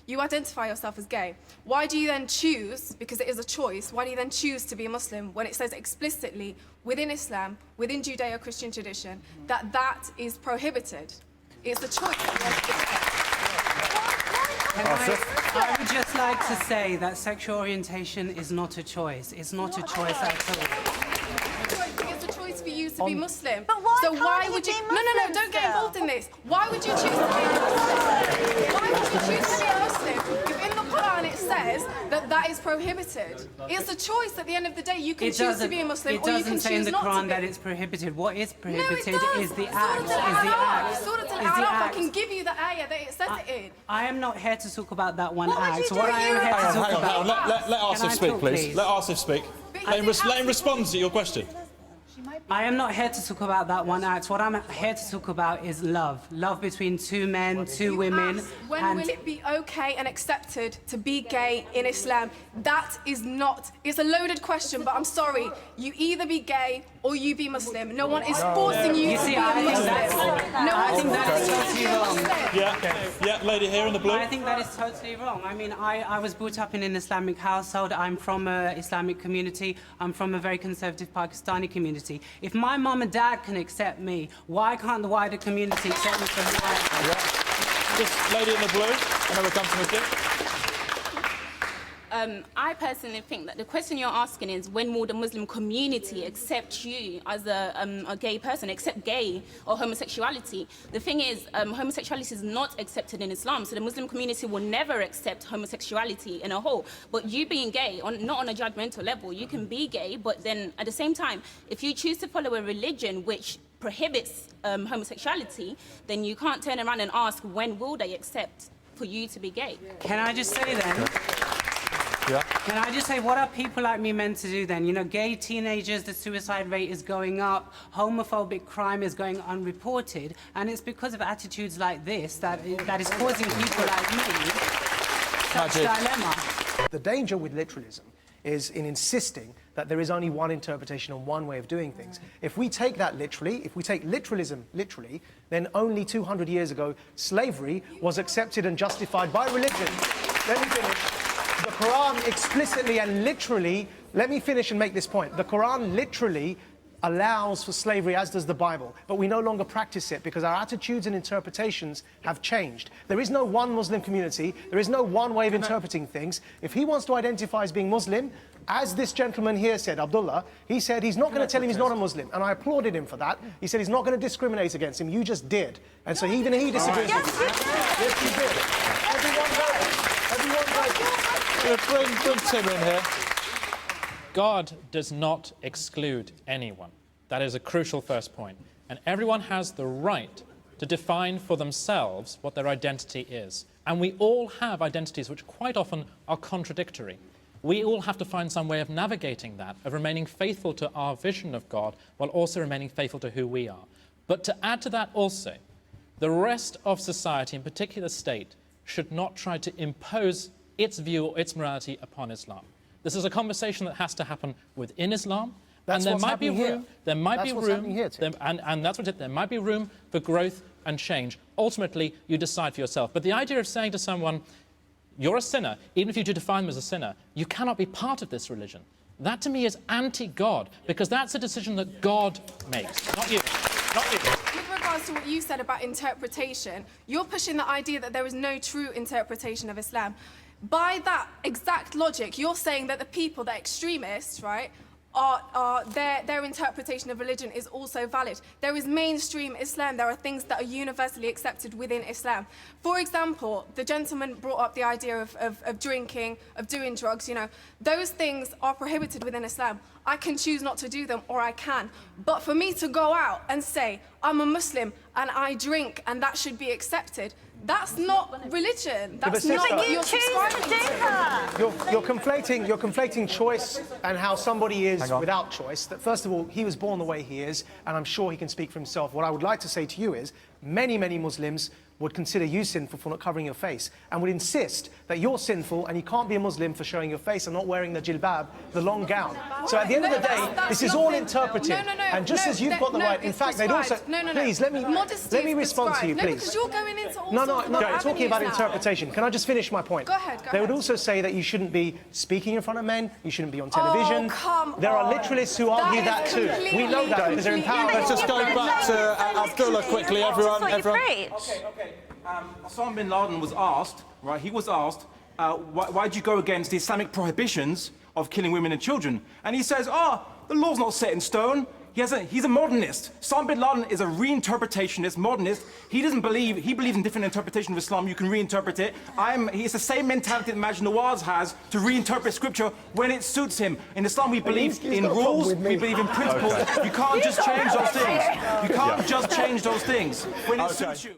you identify yourself as gay. Why do you then choose, because it is a choice, why do you then choose to be a Muslim when it says explicitly within Islam, within Judeo-Christian tradition, that that is prohibited? It's a choice. I would just like to say that sexual orientation is not a choice. It's not a choice at all. It's a choice for you to be Muslim. But why so can't why you would be you? Muslim No, don't get still? involved in this. Why would you choose to be a Muslim? Why would you choose to be a Muslim if in the Quran it says that that is prohibited? It's a choice. At the end of the day, you can choose to be a Muslim, or you can It doesn't say in choose the not to Quran be. that it's prohibited. What is prohibited No, it does. is the Surah act. Al-Alaq, I can give you the ayah that it says it in. I am not here to talk about that one What would act. you What do I if am you here were- to talk Hang on, about... let Asif Can I speak, talk, please. Let Asif speak. Let him respond to your question. I am not here to talk about that one act. What I'm here to talk about is love. Love between two men, two women. When will it be okay and accepted to be gay in Islam? That is not... It's a loaded question, but I'm sorry. You either be gay or you be Muslim. No one is forcing you to be a Muslim. I think that is totally wrong. Yeah, lady here in the blue. I think that is totally wrong. I mean, I was brought up in an Islamic household. I'm from an Islamic community. I'm from a very conservative Pakistani community. If my mum and dad can accept me, why can't the wider community accept me for who I am? Yeah. This lady in the blue, and then we'll come to مثلي. I personally think that the question you're asking is when will the Muslim community accept you as a gay person, accept gay or homosexuality? The thing is, homosexuality is not accepted in Islam, so the Muslim community will never accept homosexuality in a whole. But you being gay, not on a judgmental level, you can be gay, but then at the same time, if you choose to follow a religion which prohibits homosexuality, then you can't turn around and ask when will they accept for you to be gay. Can I just say then? Yeah. Can I just say, what are people like me meant to do then? You know, gay teenagers, the suicide rate is going up, homophobic crime is going unreported, and it's because of attitudes like this that is causing people like me such dilemma. The danger with literalism is in insisting that there is only one interpretation and one way of doing things. If we take that literally, if we take literalism literally, then only 200 years ago, slavery was accepted and justified by religion. Let me finish. The Quran explicitly and literally, let me finish and make this point. The Quran literally allows for slavery, as does the Bible, but we no longer practice it because our attitudes and interpretations have changed. There is no one Muslim community, there is no one way of interpreting things. If he wants to identify as being Muslim, as this gentleman here said, Abdullah, he said he's not going to tell him he's not a Muslim, and I applauded him for that. He said he's not going to discriminate against him. You just did. And so even he disagrees with you. Yes, you did. Everyone does. Everyone does. Bring Tim in here. God does not exclude anyone. That is a crucial first point. And everyone has the right to define for themselves what their identity is. And we all have identities which quite often are contradictory. We all have to find some way of navigating that, of remaining faithful to our vision of God while also remaining faithful to who we are. But to add to that also, the rest of society, in particular the state, should not try to impose its view or its morality upon Islam. This is a conversation that has to happen within Islam, That's and there what's might be happening room. here. There might That's be what's room. happening here, Tim. And that's what it. There might be room for growth and change. Ultimately, you decide for yourself. But the idea of saying to someone, "You're a sinner," even if you do define them as a sinner, you cannot be part of this religion. That to me is anti-God, because that's a decision that God makes, not you. Not you. With regards to what you said about interpretation, you're pushing the idea that there is no true interpretation of Islam. By that exact logic, you're saying that the people, the extremists, right, their interpretation of religion is also valid. There is mainstream Islam. There are things that are universally accepted within Islam. For example, the gentleman brought up the idea of drinking, of doing drugs, you know. Those things are prohibited within Islam. I can choose not to do them, or I can. But for me to go out and say, I'm a Muslim and I drink and that should be accepted, that's not religion. That's not what you're subscribing to. You're conflating choice and how somebody is without choice. That first of all, he was born the way he is, and I'm sure he can speak for himself. What I would like to say to you is, many Muslims would consider you sinful for not covering your face and would insist that you're sinful and you can't be a Muslim for showing your face and not wearing the jilbab, the long gown. So at the end of the day, this is all interpreted. And just as you've got the right, in fact, they'd also... Please, let me respond to you, please. No, because you're going into all No, sorts of I'm talking about avenues now. interpretation. Can I just finish my point? Go ahead, go They would ahead. also say that you shouldn't be speaking in front of men, you shouldn't be on television. Oh, come There are on. literalists who argue that too. We know that because they're empowered. Let's just go back to Abdullah quickly, everyone. Okay. Osama bin Laden was asked, right? He was asked, why do you go against the Islamic prohibitions of killing women and children? And he says, the law's not set in stone. He's a modernist. Osama bin Laden is a reinterpretationist, modernist. He believes in different interpretation of Islam. You can reinterpret it. It's the same mentality that Maj Nawaz has to reinterpret scripture when it suits him. In Islam, we believe in rules, we believe in principles. You can't just change those things. You can't just change those things when it suits you.